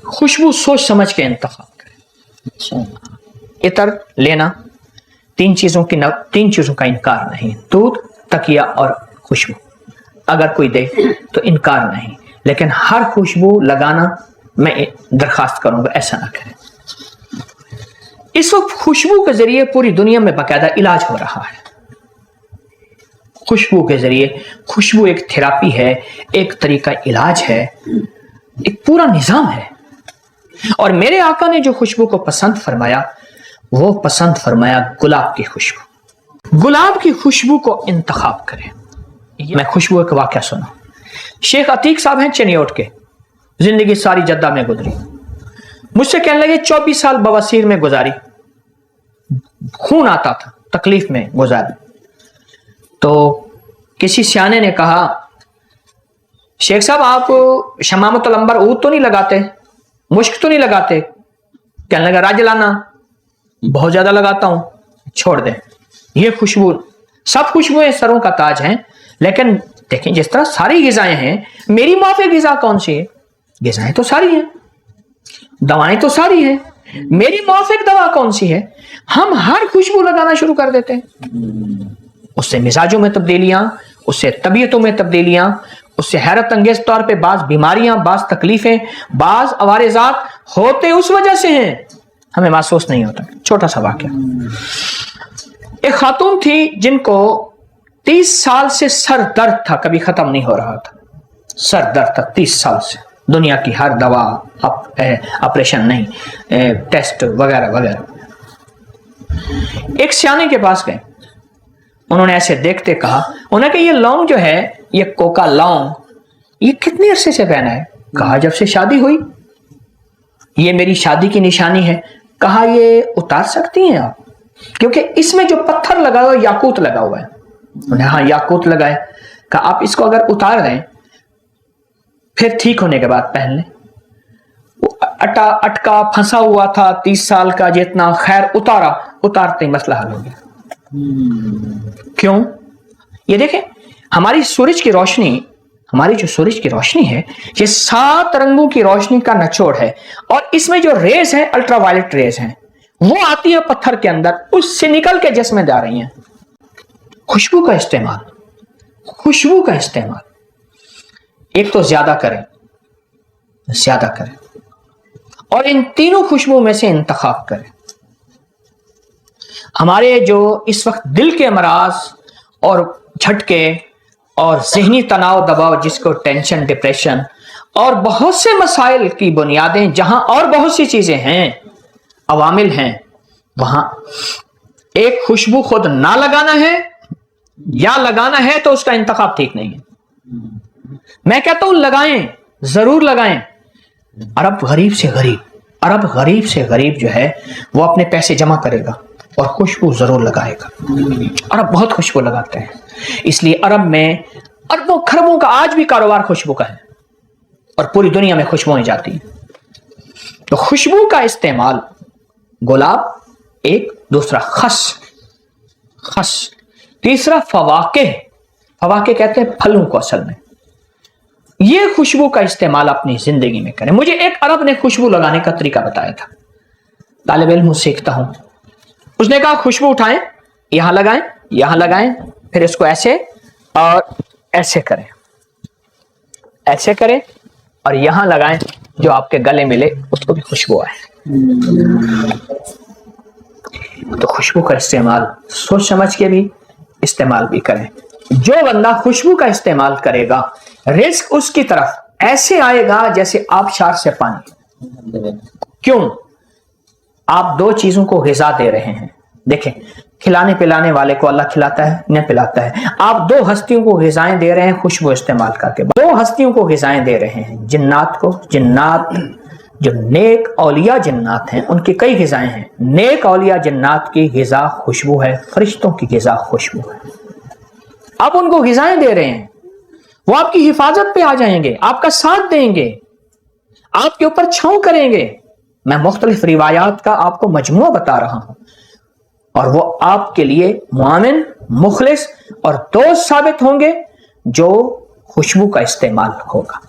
خوشبو سوچ سمجھ کے انتخاب کریں. عطر لینا تین چیزوں کا انکار نہیں، دودھ، تکیہ اور خوشبو. اگر کوئی دے تو انکار نہیں، لیکن ہر خوشبو لگانا میں درخواست کروں گا ایسا نہ کریں. اس وقت خوشبو کے ذریعے پوری دنیا میں باقاعدہ علاج ہو رہا ہے. خوشبو کے ذریعے، خوشبو ایک تھراپی ہے، ایک طریقہ علاج ہے، ایک پورا نظام ہے. اور میرے آقا نے جو خوشبو کو پسند فرمایا وہ پسند فرمایا گلاب کی خوشبو. گلاب کی خوشبو کو انتخاب کریں. میں خوشبو کا واقعہ سنا. شیخ عتیق صاحب ہیں چنیوٹ کے، زندگی ساری جدہ میں گزری. مجھ سے کہنے لگے 24 سال بواسیر میں گزاری، خون آتا تھا، تکلیف میں گزاری. تو کسی سیانے نے کہا شیخ صاحب آپ شمامت العنبر عود تو نہیں لگاتے، مشک تو نہیں لگاتے؟ کہنے لگا راجلانا بہت زیادہ لگاتا ہوں. چھوڑ دیں یہ خوشبو، سب خوشبوئیں سروں کا تاج ہیں، لیکن دیکھیں جس طرح ساری غذائیں ہیں، میری موافق غذا کون سی ہے؟ غذائیں تو ساری ہیں، دوائیں تو ساری ہیں، میری موافق دوا کون سی ہے؟ ہم ہر خوشبو لگانا شروع کر دیتے ہیں. اس سے مزاجوں میں تبدیلیاں، اس سے طبیعتوں میں تبدیلیاں، اس سے حیرت انگیز طور پہ بعض بیماریاں، بعض تکلیفیں، بعض عوارضات ہوتے اس وجہ سے ہیں، ہمیں محسوس نہیں ہوتا. چھوٹا سا واقعہ، ایک خاتون تھی جن کو 30 سال سے سر درد تھا، کبھی ختم نہیں ہو رہا تھا. سر درد تھا 30 سال سے، دنیا کی ہر دوا، آپریشن نہیں، ٹیسٹ وغیرہ وغیرہ. ایک سیانے کے پاس گئے، انہوں نے ایسے دیکھتے کہا، انہوں نے کہ یہ لونگ جو ہے، یہ کوکا لونگ، یہ کتنے عرصے سے پہنا ہے؟ کہا جب سے شادی ہوئی. یہ میری شادی کی نشانی ہے. کہا یہ اتار سکتی ہیں آپ؟ کیونکہ اس میں جو پتھر لگا ہوا ہے یاقوت لگا ہوا ہے. انہوں نے ہاں یاقوت لگائے. کہا آپ اس کو اگر اتار دیں پھر ٹھیک ہونے کے بعد پہن لیں. اٹکا پھنسا ہوا تھا 30 سال کا، جتنا خیر اتارتے ہی مسئلہ حل ہو گیا. کیوں؟ یہ دیکھیں ہماری سورج کی روشنی، ہماری جو سورج کی روشنی ہے یہ 7 رنگوں کی روشنی کا نچوڑ ہے، اور اس میں جو ریز ہیں الٹرا وائلٹ ریز ہیں، وہ آتی ہے پتھر کے اندر، اس سے نکل کے جسم میں جا رہی ہیں. خوشبو کا استعمال، خوشبو کا استعمال ایک تو زیادہ کریں، اور ان تینوں خوشبو میں سے انتخاب کریں. ہمارے جو اس وقت دل کے امراض اور جھٹکے اور ذہنی تناؤ دباؤ، جس کو ٹینشن، ڈپریشن اور بہت سے مسائل کی بنیادیں، جہاں اور بہت سی چیزیں ہیں، عوامل ہیں، وہاں ایک خوشبو خود نہ لگانا ہے یا لگانا ہے تو اس کا انتخاب ٹھیک نہیں ہے. میں کہتا ہوں لگائیں، ضرور لگائیں. عرب غریب سے غریب جو ہے وہ اپنے پیسے جمع کرے گا اور خوشبو ضرور لگائے گا. عرب بہت خوشبو لگاتے ہیں، اس لیے عرب میں اربوں خربوں کا آج بھی کاروبار خوشبو کا ہے، اور پوری دنیا میں خوشبوئیں جاتی ہیں. تو خوشبو کا استعمال، گلاب ایک، دوسرا خس، تیسرا فواکہ کہتے ہیں پھلوں کو اصل میں. یہ خوشبو کا استعمال اپنی زندگی میں کریں. مجھے ایک عرب نے خوشبو لگانے کا طریقہ بتایا تھا، طالب علم سیکھتا ہوں. اس نے کہا خوشبو اٹھائیں، یہاں لگائیں، پھر اس کو ایسے اور ایسے کریں اور یہاں لگائیں، جو آپ کے گلے ملے اس کو بھی خوشبو آئے. تو خوشبو کا استعمال سوچ سمجھ کے بھی استعمال بھی کریں. جو بندہ خوشبو کا استعمال کرے گا، رزق اس کی طرف ایسے آئے گا جیسے آبشار سے پانی. کیوں؟ آپ 2 چیزوں کو غذا دے رہے ہیں. دیکھیں کھلانے پلانے والے کو اللہ کھلاتا ہے، انہیں پلاتا ہے. آپ 2 ہستیوں کو غذائیں دے رہے ہیں خوشبو استعمال کر کے. 2 ہستیوں کو غذائیں دے رہے ہیں، جنات کو. جنات جو نیک اولیاء جنات ہیں ان کی کئی غذائیں ہیں. نیک اولیاء جنات کی غذا خوشبو ہے، فرشتوں کی غذا خوشبو ہے. آپ ان کو غذائیں دے رہے ہیں، وہ آپ کی حفاظت پہ آ جائیں گے، آپ کا ساتھ دیں گے، آپ کے اوپر چھاؤں کریں گے. میں مختلف روایات کا آپ کو مجموعہ بتا رہا ہوں، اور وہ آپ کے لیے معاون، مخلص اور دوست ثابت ہوں گے جو خوشبو کا استعمال ہوگا.